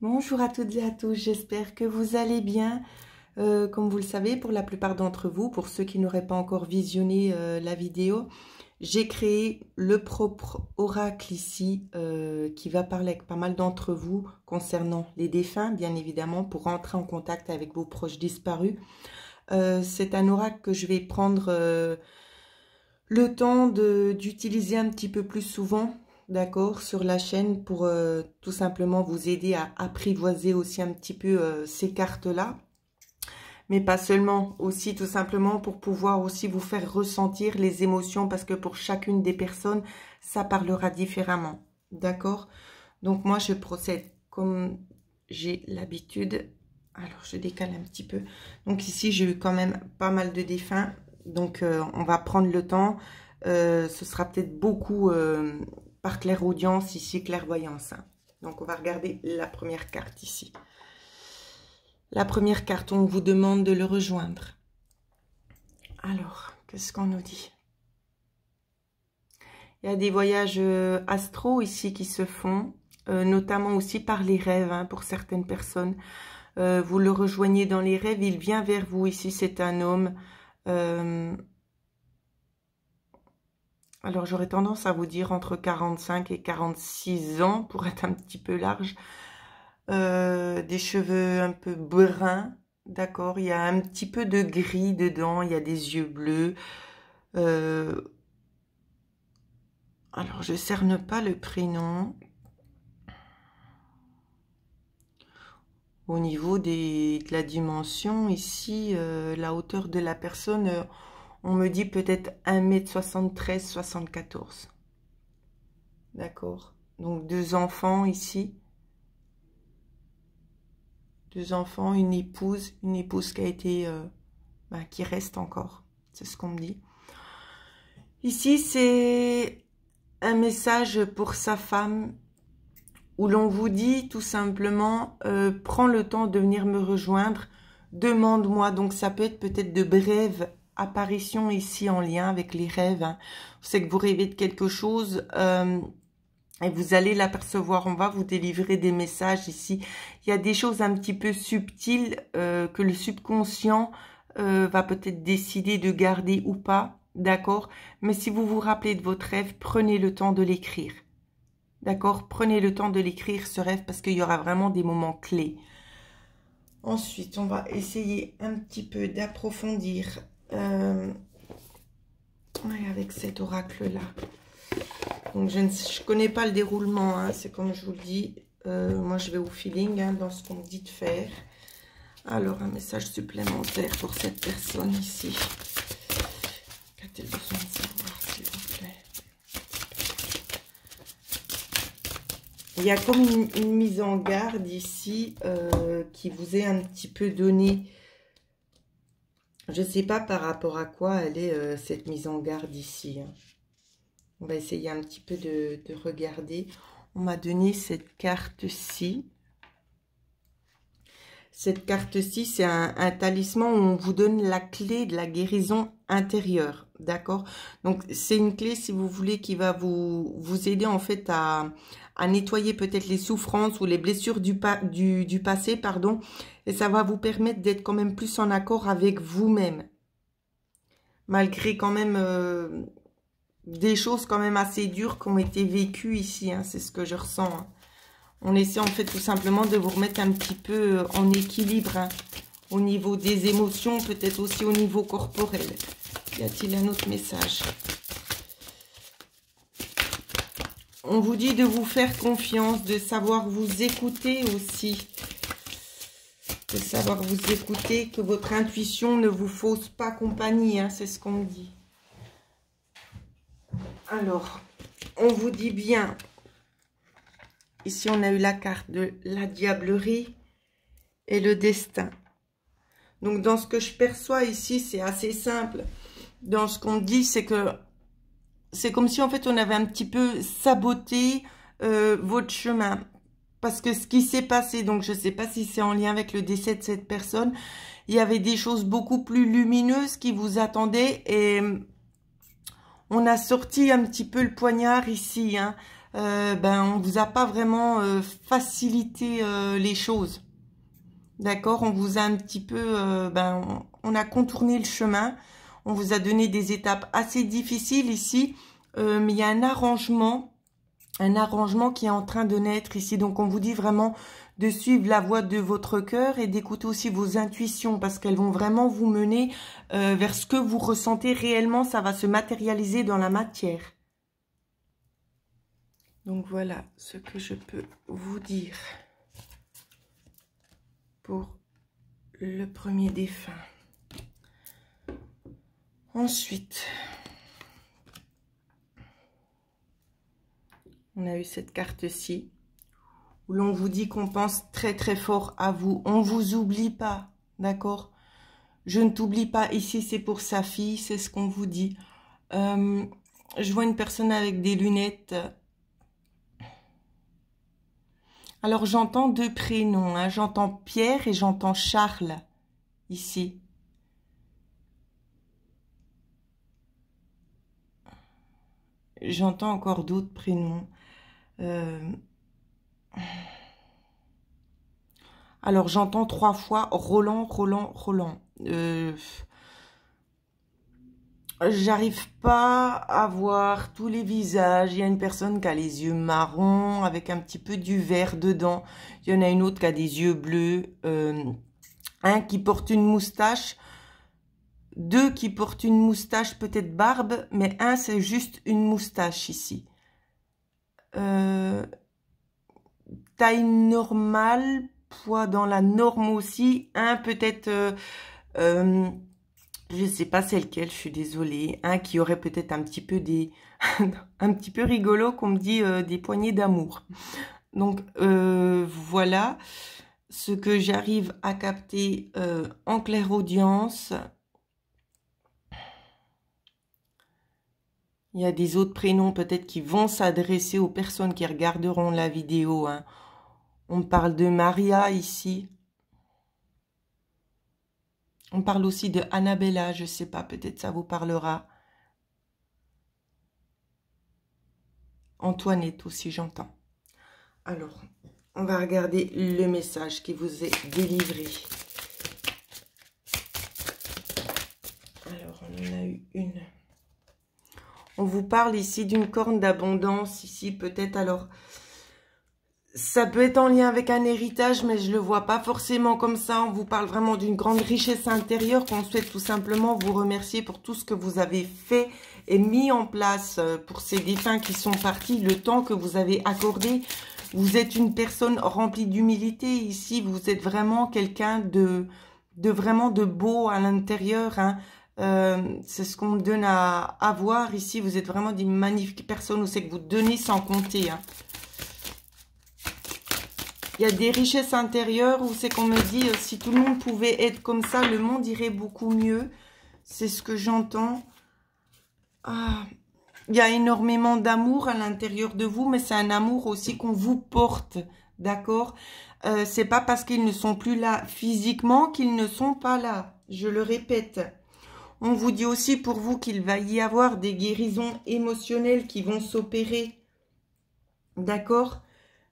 Bonjour à toutes et à tous, j'espère que vous allez bien. Comme vous le savez, pour la plupart d'entre vous, pour ceux qui n'auraient pas encore visionné la vidéo, j'ai créé le propre oracle ici qui va parler avec pas mal d'entre vous concernant les défunts, bien évidemment, pour rentrer en contact avec vos proches disparus. C'est un oracle que je vais prendre le temps d'utiliser un petit peu plus souvent, d'accord, sur la chaîne pour tout simplement vous aider à apprivoiser aussi un petit peu ces cartes-là. Mais pas seulement, aussi tout simplement pour pouvoir aussi vous faire ressentir les émotions parce que pour chacune des personnes, ça parlera différemment, d'accord? Donc moi, je procède comme j'ai l'habitude. Alors, je décale un petit peu. Donc ici, j'ai eu quand même pas mal de défunts. Donc, on va prendre le temps. Ce sera peut-être beaucoup par clairaudience ici, clairvoyance. Hein. Donc, on va regarder la première carte ici. La première carte, on vous demande de le rejoindre. Alors, qu'est-ce qu'on nous dit? Il y a des voyages astro ici qui se font, notamment aussi par les rêves hein, pour certaines personnes. Vous le rejoignez dans les rêves, il vient vers vous. Ici, c'est un homme. Alors, j'aurais tendance à vous dire entre 45 et 46 ans, pour être un petit peu large. Des cheveux un peu bruns, d'accord. Il y a un petit peu de gris dedans, il y a des yeux bleus. Alors, je cerne pas le prénom. Au niveau de la dimension, ici, la hauteur de la personne, on me dit peut-être 1,73 m, 74. D'accord. Donc, 2 enfants ici. 2 enfants, une épouse qui a été, qui reste encore. C'est ce qu'on me dit. Ici, c'est un message pour sa femme où l'on vous dit tout simplement, prends le temps de venir me rejoindre, demande-moi. Donc, ça peut être peut-être de brèves apparitions ici en lien avec les rêves. Hein. C'est que vous rêvez de quelque chose et vous allez l'apercevoir. On va vous délivrer des messages ici. Il y a des choses un petit peu subtiles que le subconscient va peut-être décider de garder ou pas. D'accord? Mais si vous vous rappelez de votre rêve, prenez le temps de l'écrire. D'accord? Prenez le temps de l'écrire, ce rêve, parce qu'il y aura vraiment des moments clés. Ensuite, on va essayer un petit peu d'approfondir avec cet oracle-là. Donc, je ne connais pas le déroulement, hein, c'est comme je vous le dis. Moi, je vais au feeling hein, dans ce qu'on me dit de faire. Alors, un message supplémentaire pour cette personne ici. Qu'a-t-elle besoin de savoir, s'il vous plaît? Il y a comme une mise en garde ici qui vous est un petit peu donnée. Je ne sais pas par rapport à quoi elle est cette mise en garde ici. Hein. On va essayer un petit peu de regarder. On m'a donné cette carte-ci. Cette carte-ci, c'est un talisman où on vous donne la clé de la guérison intérieure. D'accord? Donc, c'est une clé, si vous voulez, qui va vous aider en fait à nettoyer peut-être les souffrances ou les blessures du passé, pardon. Et ça va vous permettre d'être quand même plus en accord avec vous-même. Malgré quand même des choses quand même assez dures qui ont été vécues ici. Hein, c'est ce que je ressens. Hein. On essaie en fait tout simplement de vous remettre un petit peu en équilibre. Hein, au niveau des émotions, peut-être aussi au niveau corporel. Y a-t-il un autre message? On vous dit de vous faire confiance, de savoir vous écouter aussi. De savoir vous écouter, que votre intuition ne vous fausse pas compagnie, hein, c'est ce qu'on me dit. Alors, on vous dit bien, ici on a eu la carte de la diablerie et le destin. Donc, dans ce que je perçois ici, c'est assez simple. Dans ce qu'on me dit, c'est que c'est comme si en fait on avait un petit peu saboté votre chemin. Parce que ce qui s'est passé, donc je ne sais pas si c'est en lien avec le décès de cette personne, il y avait des choses beaucoup plus lumineuses qui vous attendaient et on a sorti un petit peu le poignard ici. Hein. on vous a pas vraiment facilité les choses. D'accord, on vous a un petit peu, on a contourné le chemin, on vous a donné des étapes assez difficiles ici, mais il y a un arrangement qui est en train de naître ici. Donc on vous dit vraiment de suivre la voie de votre cœur et d'écouter aussi vos intuitions parce qu'elles vont vraiment vous mener vers ce que vous ressentez réellement, ça va se matérialiser dans la matière. Donc voilà ce que je peux vous dire pour le premier défunt. Ensuite, on a eu cette carte-ci, où l'on vous dit qu'on pense très très fort à vous. On ne vous oublie pas, d'accord? Je ne t'oublie pas, ici c'est pour sa fille, c'est ce qu'on vous dit. Je vois une personne avec des lunettes. Alors j'entends deux prénoms, hein. J'entends Pierre et j'entends Charles, ici. J'entends encore d'autres prénoms. Alors j'entends 3 fois Roland, Roland, Roland. J'arrive pas à voir tous les visages. Il y a une personne qui a les yeux marrons avec un petit peu du vert dedans. Il y en a une autre qui a des yeux bleus. Un qui porte une moustache. 2 qui portent une moustache, peut-être barbe. Mais un, c'est juste une moustache ici. Taille normale. Poids dans la norme aussi. Un peut-être... je sais pas c'est lequel, je suis désolée. Un qui aurait peut-être un petit peu des... un petit peu rigolo, qu'on me dit des poignées d'amour. Donc, voilà ce que j'arrive à capter en clairaudience. Il y a des autres prénoms peut-être qui vont s'adresser aux personnes qui regarderont la vidéo. Hein. On parle de Maria ici. On parle aussi de Annabella, je ne sais pas, peut-être ça vous parlera. Antoinette aussi, j'entends. Alors, on va regarder le message qui vous est délivré. Alors, on en a eu une. On vous parle ici d'une corne d'abondance, ici peut-être, alors... Ça peut être en lien avec un héritage, mais je ne le vois pas forcément comme ça. On vous parle vraiment d'une grande richesse intérieure qu'on souhaite tout simplement vous remercier pour tout ce que vous avez fait et mis en place pour ces défunts qui sont partis, le temps que vous avez accordé. Vous êtes une personne remplie d'humilité ici. Vous êtes vraiment quelqu'un de vraiment de beau à l'intérieur. Hein. C'est ce qu'on me donne à voir ici. Vous êtes vraiment des magnifiques personnes où c'est que vous donnez sans compter. Hein. Il y a des richesses intérieures où c'est qu'on me dit si tout le monde pouvait être comme ça, le monde irait beaucoup mieux. C'est ce que j'entends. Ah, il y a énormément d'amour à l'intérieur de vous, mais c'est un amour aussi qu'on vous porte, d'accord? C'est pas parce qu'ils ne sont plus là physiquement qu'ils ne sont pas là. Je le répète. On vous dit aussi pour vous qu'il va y avoir des guérisons émotionnelles qui vont s'opérer, d'accord?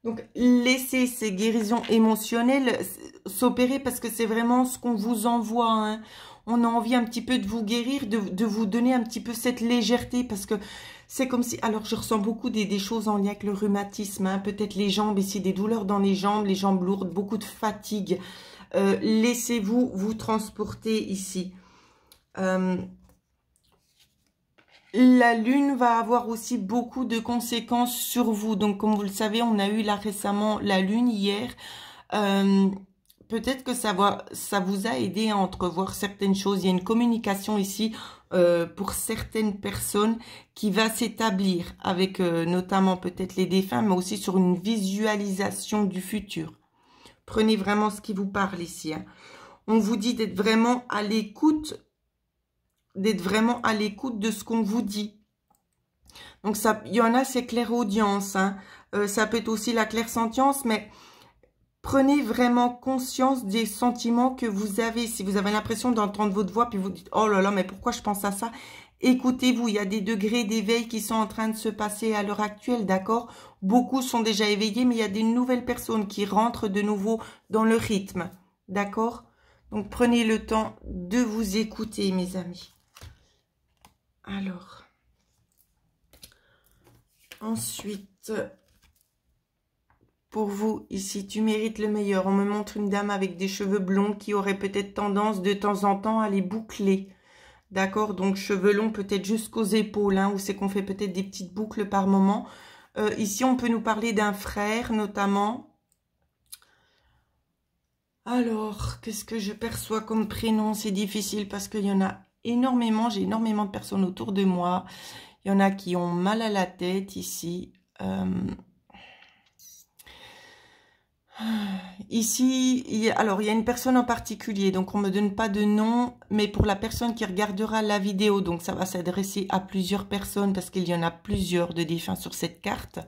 Donc, laissez ces guérisons émotionnelles s'opérer parce que c'est vraiment ce qu'on vous envoie. Hein. On a envie un petit peu de vous guérir, de vous donner un petit peu cette légèreté parce que c'est comme si... Alors, je ressens beaucoup des choses en lien avec le rhumatisme. Hein. Peut-être les jambes ici, des douleurs dans les jambes lourdes, beaucoup de fatigue. Laissez-vous vous transporter ici. La lune va avoir aussi beaucoup de conséquences sur vous. Donc, comme vous le savez, on a eu là récemment la lune hier. Peut-être que ça vous a aidé à entrevoir certaines choses. Il y a une communication ici pour certaines personnes qui va s'établir avec notamment peut-être les défunts, mais aussi sur une visualisation du futur. Prenez vraiment ce qui vous parle ici. Hein. On vous dit d'être vraiment à l'écoute de ce qu'on vous dit. Donc, ça, il y en a, c'est clairaudience. Hein. Ça peut être aussi la clairsentience, mais prenez vraiment conscience des sentiments que vous avez. Si vous avez l'impression d'entendre votre voix, puis vous dites, oh là là, mais pourquoi je pense à ça? écoutez-vous, il y a des degrés d'éveil qui sont en train de se passer à l'heure actuelle, d'accord? Beaucoup sont déjà éveillés, mais il y a des nouvelles personnes qui rentrent de nouveau dans le rythme, d'accord? Donc, prenez le temps de vous écouter, mes amis. Alors, ensuite, pour vous, ici, tu mérites le meilleur. On me montre une dame avec des cheveux blonds qui aurait peut-être tendance de temps en temps à les boucler. D'accord? Donc, cheveux longs peut-être jusqu'aux épaules, hein, où c'est qu'on fait peut-être des petites boucles par moment. Ici, on peut nous parler d'un frère, notamment. Alors, qu'est-ce que je perçois comme prénom? C'est difficile parce qu'il y en a énormément. J'ai énormément de personnes autour de moi. Il y en a qui ont mal à la tête ici. Ici, alors il y a une personne en particulier, donc on ne me donne pas de nom, mais pour la personne qui regardera la vidéo, donc ça va s'adresser à plusieurs personnes parce qu'il y en a plusieurs de défunts sur cette carte.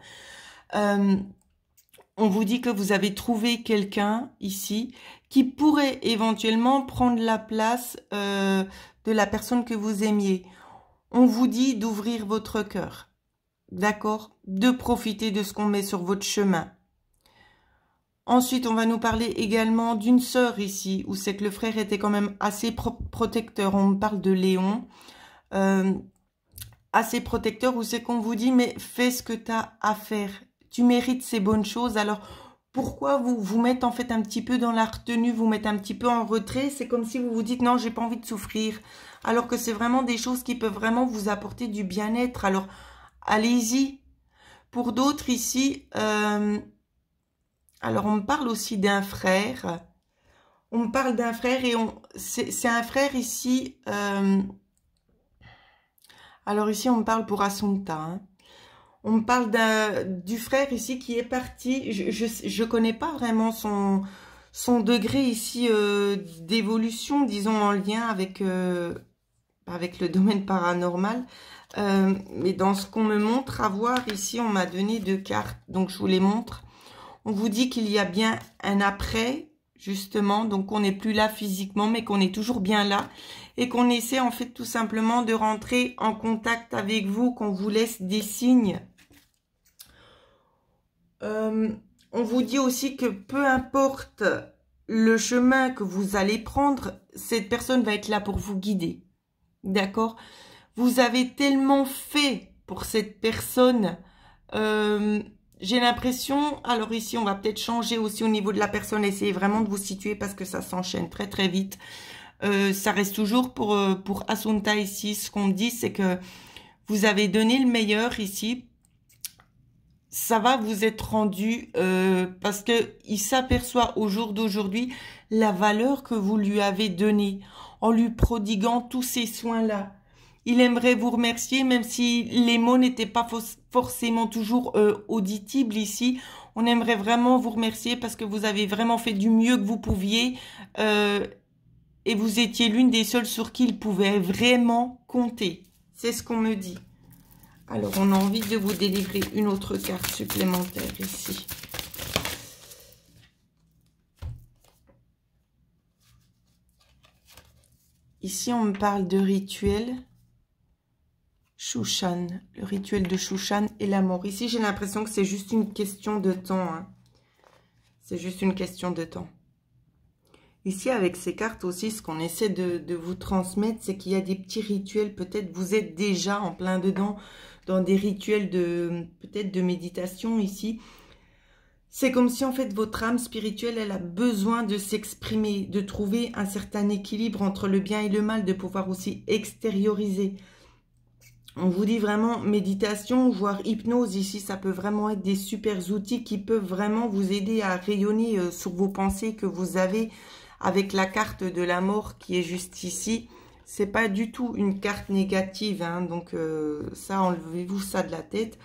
On vous dit que vous avez trouvé quelqu'un ici qui pourrait éventuellement prendre la place de la personne que vous aimiez. On vous dit d'ouvrir votre cœur, d'accord? De profiter de ce qu'on met sur votre chemin. Ensuite, on va nous parler également d'une sœur ici, où c'est que le frère était quand même assez protecteur. On me parle de Léon. Assez protecteur, où c'est qu'on vous dit, mais fais ce que tu as à faire. Tu mérites ces bonnes choses. Alors, pourquoi vous mettre en fait un petit peu dans la retenue, vous mettre un petit peu en retrait? C'est comme si vous vous dites, non, j'ai pas envie de souffrir. Alors que c'est vraiment des choses qui peuvent vraiment vous apporter du bien-être. Alors, allez-y. Pour d'autres ici... alors, on me parle aussi d'un frère. On me parle d'un frère et c'est un frère ici. Alors ici, on me parle pour Assunta. Hein. On me parle du frère ici qui est parti. Je connais pas vraiment son degré ici d'évolution, disons, en lien avec le domaine paranormal. Mais dans ce qu'on me montre à voir ici, on m'a donné 2 cartes. Donc, je vous les montre. On vous dit qu'il y a bien un après, justement, donc on n'est plus là physiquement, mais qu'on est toujours bien là, et qu'on essaie en fait tout simplement de rentrer en contact avec vous, qu'on vous laisse des signes. On vous dit aussi que peu importe le chemin que vous allez prendre, cette personne va être là pour vous guider, d'accord? Vous avez tellement fait pour cette personne... j'ai l'impression, alors ici on va peut-être changer aussi au niveau de la personne, essayez vraiment de vous situer parce que ça s'enchaîne très très vite. Ça reste toujours pour Assunta ici, ce qu'on me dit c'est que vous avez donné le meilleur ici. Ça va vous être rendu parce qu'il s'aperçoit au jour d'aujourd'hui la valeur que vous lui avez donnée en lui prodiguant tous ces soins-là. Il aimerait vous remercier, même si les mots n'étaient pas forcément toujours audibles ici. On aimerait vraiment vous remercier parce que vous avez vraiment fait du mieux que vous pouviez. Et vous étiez l'une des seules sur qui il pouvait vraiment compter. C'est ce qu'on me dit. Alors, on a envie de vous délivrer une autre carte supplémentaire ici. Ici, on me parle de rituel. Shushan, le rituel de Shushan et la mort. Ici, j'ai l'impression que c'est juste une question de temps. Hein. C'est juste une question de temps. Ici, avec ces cartes aussi, ce qu'on essaie de vous transmettre, c'est qu'il y a des petits rituels. Peut-être vous êtes déjà en plein dedans, dans des rituels peut-être de méditation ici. C'est comme si en fait votre âme spirituelle, elle a besoin de s'exprimer, de trouver un certain équilibre entre le bien et le mal, de pouvoir aussi extérioriser. On vous dit vraiment méditation, voire hypnose. Ici, ça peut vraiment être des super outils qui peuvent vraiment vous aider à rayonner sur vos pensées que vous avez avec la carte de la mort qui est juste ici. C'est pas du tout une carte négative, hein, donc ça, enlevez-vous ça de la tête.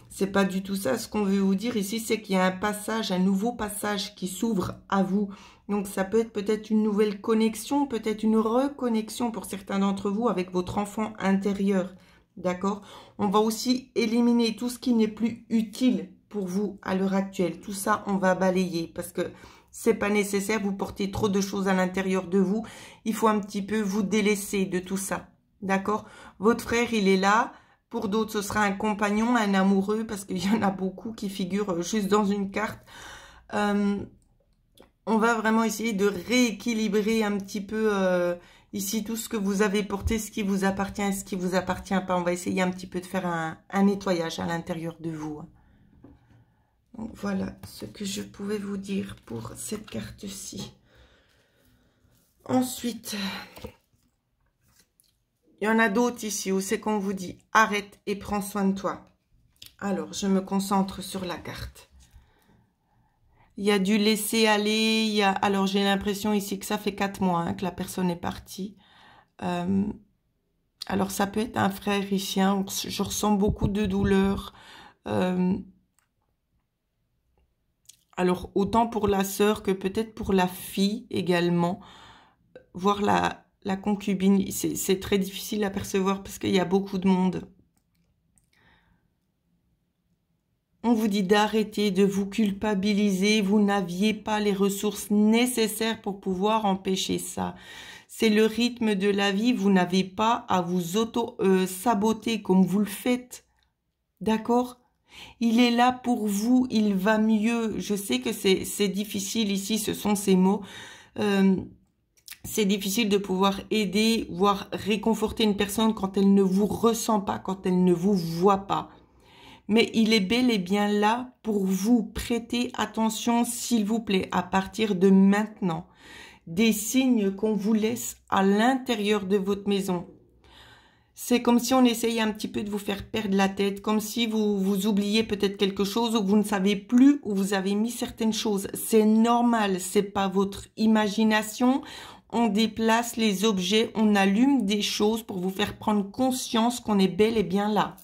C'est pas du tout ça. Ce qu'on veut vous dire ici, c'est qu'il y a un passage, un nouveau passage qui s'ouvre à vous. Donc, ça peut être peut-être une nouvelle connexion, peut-être une reconnexion pour certains d'entre vous avec votre enfant intérieur. D'accord? On va aussi éliminer tout ce qui n'est plus utile pour vous à l'heure actuelle. Tout ça, on va balayer parce que c'est pas nécessaire. Vous portez trop de choses à l'intérieur de vous. Il faut un petit peu vous délaisser de tout ça. D'accord? Votre frère, il est là. Pour d'autres, ce sera un compagnon, un amoureux, parce qu'il y en a beaucoup qui figurent juste dans une carte. On va vraiment essayer de rééquilibrer un petit peu ici tout ce que vous avez porté, ce qui vous appartient et ce qui vous appartient pas. On va essayer un petit peu de faire un nettoyage à l'intérieur de vous. Donc voilà ce que je pouvais vous dire pour cette carte-ci. Ensuite, il y en a d'autres ici où c'est qu'on vous dit arrête et prends soin de toi. Alors, je me concentre sur la carte. Il y a du laisser aller. Il y a... Alors, j'ai l'impression ici que ça fait 4 mois hein, que la personne est partie. Alors, ça peut être un frère ici. Hein, je ressens beaucoup de douleur. Alors, autant pour la sœur que peut-être pour la fille également. Voir la concubine, c'est très difficile à percevoir parce qu'il y a beaucoup de monde. On vous dit d'arrêter de vous culpabiliser. Vous n'aviez pas les ressources nécessaires pour pouvoir empêcher ça. C'est le rythme de la vie. Vous n'avez pas à vous auto-saboter comme vous le faites. D'accord ? Il est là pour vous. Il va mieux. Je sais que c'est difficile ici. Ce sont ces mots. C'est difficile de pouvoir aider, voire réconforter une personne quand elle ne vous ressent pas, quand elle ne vous voit pas. Mais il est bel et bien là pour vous. Prêtez attention, s'il vous plaît, à partir de maintenant. Des signes qu'on vous laisse à l'intérieur de votre maison. C'est comme si on essayait un petit peu de vous faire perdre la tête, comme si vous oubliez peut-être quelque chose ou vous ne savez plus où vous avez mis certaines choses. C'est normal, c'est pas votre imagination. On déplace les objets, on allume des choses pour vous faire prendre conscience qu'on est bel et bien là.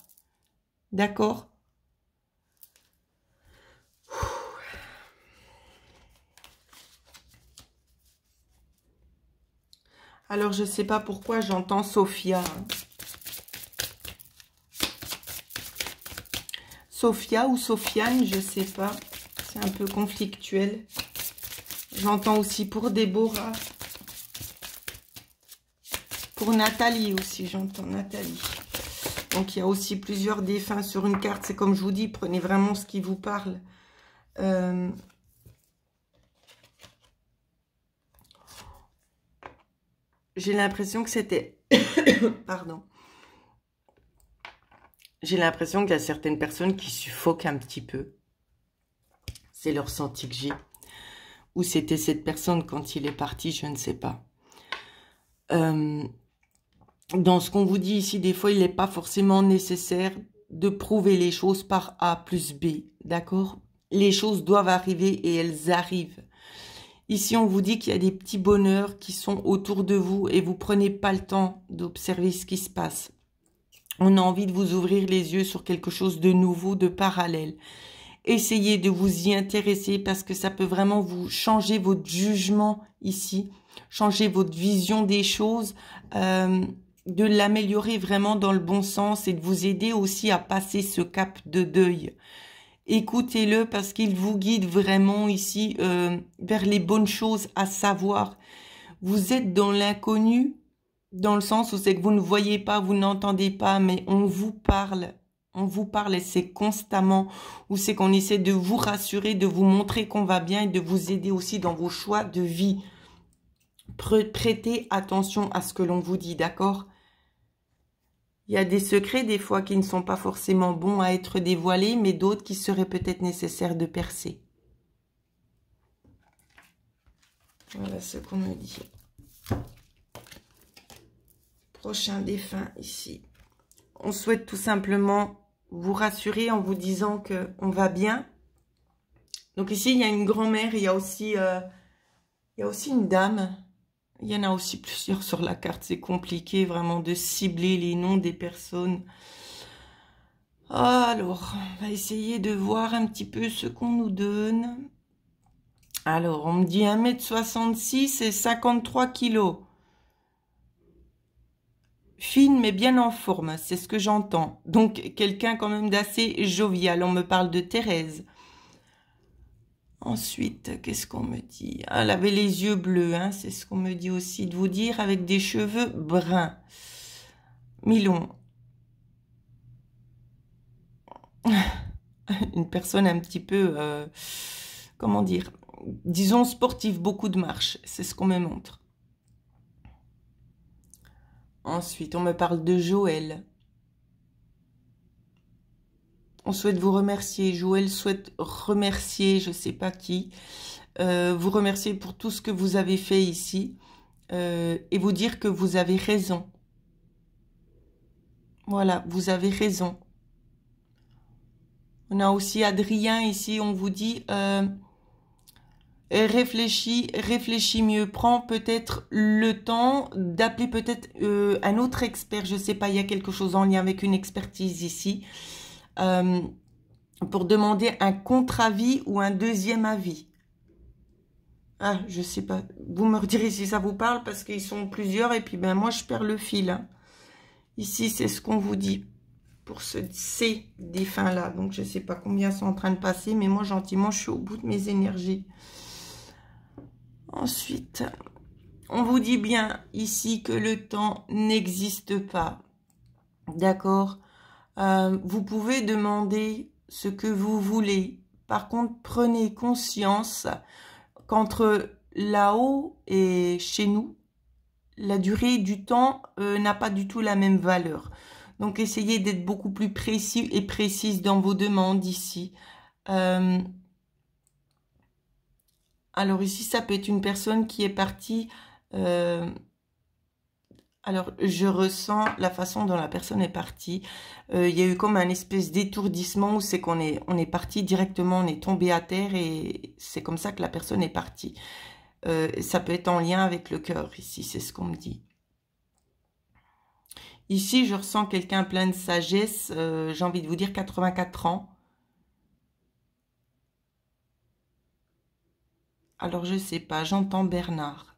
D'accord ? Alors, je ne sais pas pourquoi j'entends Sophia. Sophia ou Sofiane, je ne sais pas. C'est un peu conflictuel. J'entends aussi pour Déborah. Pour Nathalie aussi, j'entends Nathalie. Donc, il y a aussi plusieurs défunts sur une carte. C'est comme je vous dis, prenez vraiment ce qui vous parle. J'ai l'impression que c'était... Pardon. J'ai l'impression qu'il y a certaines personnes qui suffoquent un petit peu. C'est le ressenti que j'ai. Ou c'était cette personne quand il est parti, je ne sais pas. Dans ce qu'on vous dit ici, des fois, il n'est pas forcément nécessaire de prouver les choses par A plus B. D'accord ? Les choses doivent arriver et elles arrivent. Ici, on vous dit qu'il y a des petits bonheurs qui sont autour de vous et vous prenez pas le temps d'observer ce qui se passe. On a envie de vous ouvrir les yeux sur quelque chose de nouveau, de parallèle. Essayez de vous y intéresser parce que ça peut vraiment vous changer votre jugement ici, changer votre vision des choses, de l'améliorer vraiment dans le bon sens et de vous aider aussi à passer ce cap de deuil. Écoutez-le parce qu'il vous guide vraiment ici vers les bonnes choses à savoir. Vous êtes dans l'inconnu, dans le sens où c'est que vous ne voyez pas, vous n'entendez pas, mais on vous parle. On vous parle et c'est constamment. Ou c'est qu'on essaie de vous rassurer, de vous montrer qu'on va bien et de vous aider aussi dans vos choix de vie. Prêtez attention à ce que l'on vous dit, d'accord ? Il y a des secrets, des fois, qui ne sont pas forcément bons à être dévoilés, mais d'autres qui seraient peut-être nécessaires de percer. Voilà ce qu'on me dit. Prochain défunt ici. On souhaite tout simplement vous rassurer en vous disant qu'on va bien. Donc ici, il y a une grand-mère, il y a aussi une dame. Il y en a aussi plusieurs sur la carte. C'est compliqué vraiment de cibler les noms des personnes. Alors, on va essayer de voir un petit peu ce qu'on nous donne. Alors, on me dit 1,66 m et 53 kg. Fine mais bien en forme, c'est ce que j'entends. Donc, quelqu'un quand même d'assez jovial. On me parle de Thérèse. Ensuite, qu'est-ce qu'on me dit? Ah, elle avait les yeux bleus, hein, c'est ce qu'on me dit aussi de vous dire, avec des cheveux bruns. Milon. Une personne un petit peu, comment dire, disons sportive, beaucoup de marche, c'est ce qu'on me montre. Ensuite, on me parle de Joël. On souhaite vous remercier. Joël souhaite remercier, je ne sais pas qui, vous remercier pour tout ce que vous avez fait ici et vous dire que vous avez raison. Voilà, vous avez raison. On a aussi Adrien ici, on vous dit réfléchis mieux, prends peut-être le temps d'appeler peut-être un autre expert, je ne sais pas, il y a quelque chose en lien avec une expertise ici, pour demander un contre-avis ou un deuxième avis. Ah, je sais pas, vous me redirez si ça vous parle parce qu'ils sont plusieurs et puis ben moi je perds le fil. Hein. Ici, c'est ce qu'on vous dit pour ces défunts-là. Donc, je ne sais pas combien sont en train de passer, mais moi, gentiment, je suis au bout de mes énergies. Ensuite, on vous dit bien ici que le temps n'existe pas. D'accord? Vous pouvez demander ce que vous voulez. Par contre, prenez conscience qu'entre là-haut et chez nous, la durée du temps n'a pas du tout la même valeur. Donc, essayez d'être beaucoup plus précis et précise dans vos demandes ici. Alors ici, ça peut être une personne qui est partie. Alors, je ressens la façon dont la personne est partie. Il y a eu comme un espèce d'étourdissement où c'est qu'on est, on est parti directement, on est tombé à terre et c'est comme ça que la personne est partie. Ça peut être en lien avec le cœur ici, c'est ce qu'on me dit. Ici, je ressens quelqu'un plein de sagesse, j'ai envie de vous dire 84 ans. Alors, je sais pas, j'entends Bernard.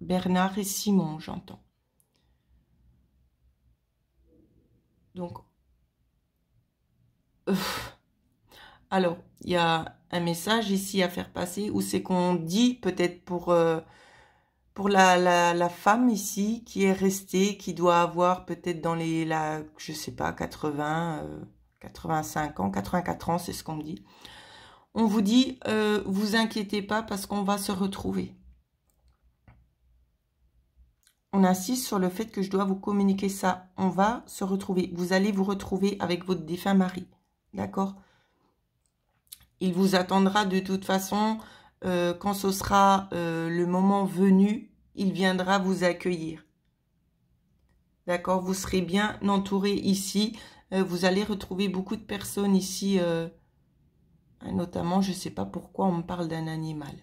Bernard et Simon, j'entends. Donc, alors, il y a un message ici à faire passer où c'est qu'on dit peut-être pour la femme ici qui est restée, qui doit avoir peut-être dans les, je sais pas, 80, 85 ans, 84 ans, c'est ce qu'on me dit. On vous dit, vous inquiétez pas parce qu'on va se retrouver. On insiste sur le fait que je dois vous communiquer ça. On va se retrouver. Vous allez vous retrouver avec votre défunt mari. D'accord? Il vous attendra de toute façon. Quand ce sera le moment venu, il viendra vous accueillir. D'accord? Vous serez bien entouré ici. Vous allez retrouver beaucoup de personnes ici. Notamment, je ne sais pas pourquoi on me parle d'un animal.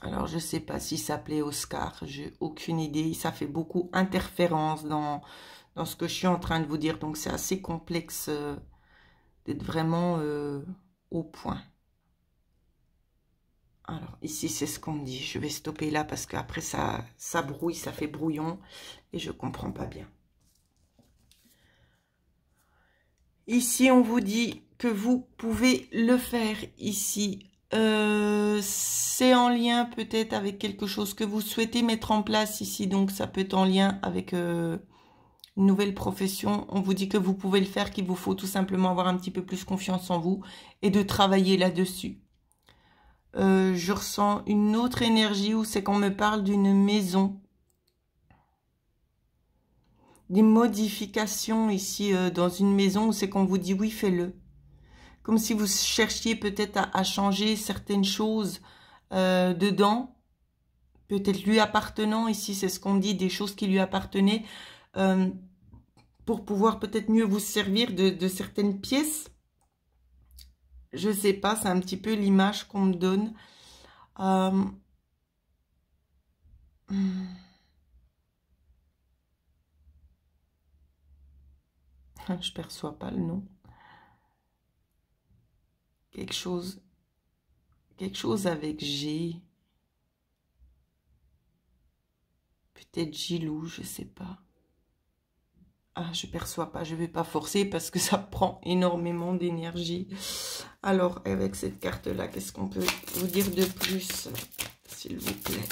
Alors, je ne sais pas s'il s'appelait Oscar. J'ai aucune idée. Ça fait beaucoup interférence dans ce que je suis en train de vous dire. Donc, c'est assez complexe d'être vraiment au point. Alors, ici, c'est ce qu'on me dit. Je vais stopper là parce qu'après, ça brouille, ça fait brouillon. Et je ne comprends pas bien. Ici, on vous dit que vous pouvez le faire ici. C'est en lien peut-être avec quelque chose que vous souhaitez mettre en place ici. Donc, ça peut être en lien avec une nouvelle profession. On vous dit que vous pouvez le faire, qu'il vous faut tout simplement avoir un petit peu plus confiance en vous et de travailler là-dessus. Je ressens une autre énergie où c'est qu'on me parle d'une maison. Des modifications ici dans une maison où c'est qu'on vous dit oui, fais-le. Comme si vous cherchiez peut-être à changer certaines choses dedans. Peut-être lui appartenant, ici c'est ce qu'on dit, des choses qui lui appartenaient. Pour pouvoir peut-être mieux vous servir de certaines pièces. Je sais pas, c'est un petit peu l'image qu'on me donne. Je perçois pas le nom. Quelque chose avec G. Peut-être Gilou, je sais pas. Ah, je perçois pas, je vais pas forcer parce que ça prend énormément d'énergie. Alors, avec cette carte-là, qu'est-ce qu'on peut vous dire de plus, s'il vous plaît?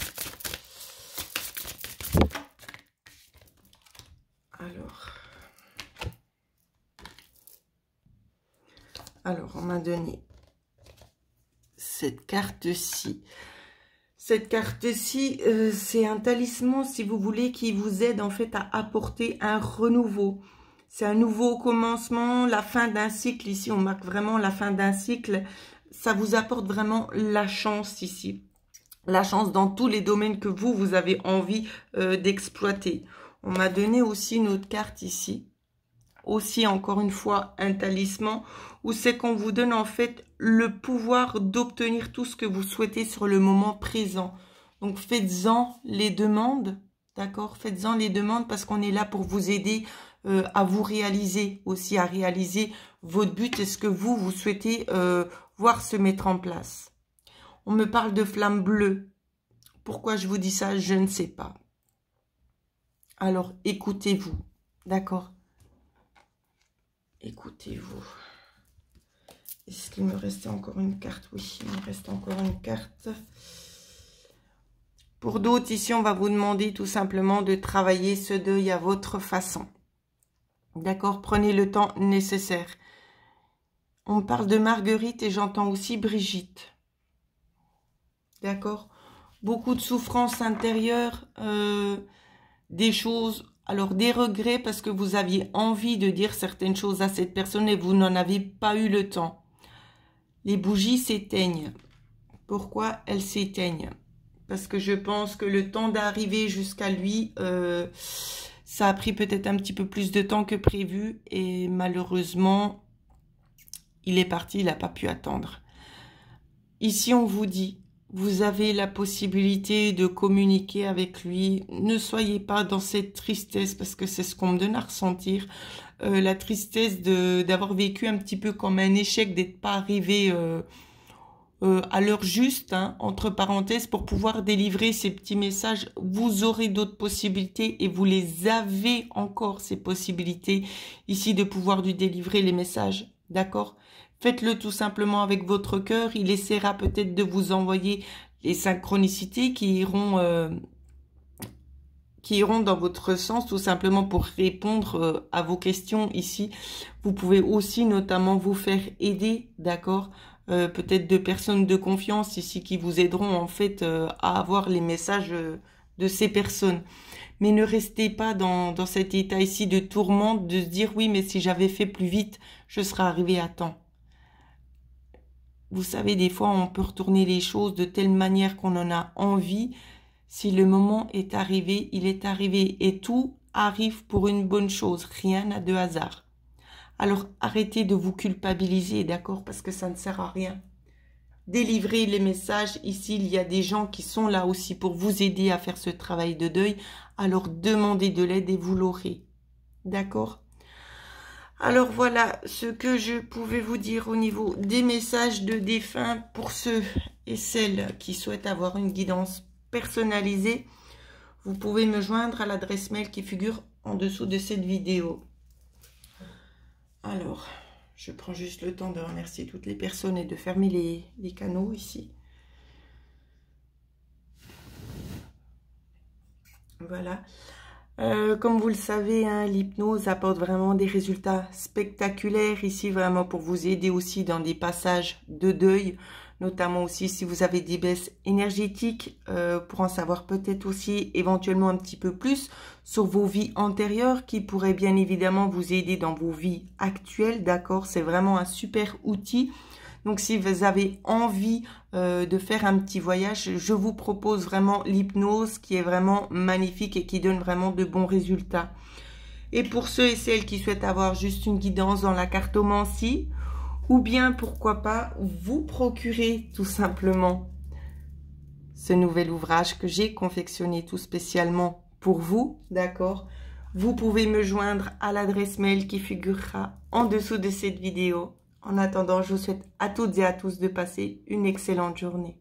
Alors, on m'a donné cette carte-ci. Cette carte-ci, c'est un talisman, si vous voulez, qui vous aide en fait à apporter un renouveau. C'est un nouveau commencement, la fin d'un cycle. Ici, on marque vraiment la fin d'un cycle. Ça vous apporte vraiment la chance ici. La chance dans tous les domaines que vous avez envie d'exploiter. On m'a donné aussi une autre carte ici. Aussi, encore une fois, un talisman où c'est qu'on vous donne en fait le pouvoir d'obtenir tout ce que vous souhaitez sur le moment présent. Donc, faites-en les demandes, d'accord? Faites-en les demandes parce qu'on est là pour vous aider à vous réaliser, aussi à réaliser votre but et ce que vous souhaitez voir se mettre en place. On me parle de flamme bleue. Pourquoi je vous dis ça? Je ne sais pas. Alors, écoutez-vous, d'accord? Écoutez-vous. Est-ce qu'il me restait encore une carte? Oui, il me reste encore une carte. Pour d'autres, ici, on va vous demander tout simplement de travailler ce deuil à votre façon. D'accord? Prenez le temps nécessaire. On parle de Marguerite et j'entends aussi Brigitte. D'accord? Beaucoup de souffrances intérieures, des choses... Alors, des regrets parce que vous aviez envie de dire certaines choses à cette personne et vous n'en avez pas eu le temps. Les bougies s'éteignent. Pourquoi elles s'éteignent? Parce que je pense que le temps d'arriver jusqu'à lui, ça a pris peut-être un petit peu plus de temps que prévu. Et malheureusement, il est parti, il n'a pas pu attendre. Ici, on vous dit... Vous avez la possibilité de communiquer avec lui. Ne soyez pas dans cette tristesse parce que c'est ce qu'on me donne à ressentir. La tristesse d'avoir vécu un petit peu comme un échec, d'être pas arrivé à l'heure juste, hein, entre parenthèses, pour pouvoir délivrer ces petits messages. Vous aurez d'autres possibilités et vous les avez encore, ces possibilités ici de pouvoir lui délivrer les messages. D'accord ? Faites-le tout simplement avec votre cœur. Il essaiera peut-être de vous envoyer les synchronicités qui iront dans votre sens, tout simplement pour répondre à vos questions ici. Vous pouvez aussi notamment vous faire aider, d'accord, peut-être de personnes de confiance ici qui vous aideront en fait à avoir les messages de ces personnes. Mais ne restez pas dans cet état ici de tourmente, de se dire oui, mais si j'avais fait plus vite, je serais arrivé à temps. Vous savez, des fois, on peut retourner les choses de telle manière qu'on en a envie. Si le moment est arrivé, il est arrivé. Et tout arrive pour une bonne chose. Rien n'a de hasard. Alors, arrêtez de vous culpabiliser, d'accord? Parce que ça ne sert à rien. Délivrez les messages. Ici, il y a des gens qui sont là aussi pour vous aider à faire ce travail de deuil. Alors, demandez de l'aide et vous l'aurez. D'accord? Alors voilà ce que je pouvais vous dire au niveau des messages de défunts pour ceux et celles qui souhaitent avoir une guidance personnalisée. Vous pouvez me joindre à l'adresse mail qui figure en dessous de cette vidéo. Alors, je prends juste le temps de remercier toutes les personnes et de fermer les canaux ici. Voilà. Comme vous le savez, hein, l'hypnose apporte vraiment des résultats spectaculaires ici, vraiment pour vous aider aussi dans des passages de deuil, notamment aussi si vous avez des baisses énergétiques, pour en savoir peut-être aussi éventuellement un petit peu plus sur vos vies antérieures qui pourraient bien évidemment vous aider dans vos vies actuelles, d'accord? C'est vraiment un super outil. Donc, si vous avez envie de faire un petit voyage, je vous propose vraiment l'hypnose qui est vraiment magnifique et qui donne vraiment de bons résultats. Et pour ceux et celles qui souhaitent avoir juste une guidance dans la cartomancie, ou bien, pourquoi pas, vous procurer tout simplement ce nouvel ouvrage que j'ai confectionné tout spécialement pour vous, d'accord? Vous pouvez me joindre à l'adresse mail qui figurera en dessous de cette vidéo. En attendant, je vous souhaite à toutes et à tous de passer une excellente journée.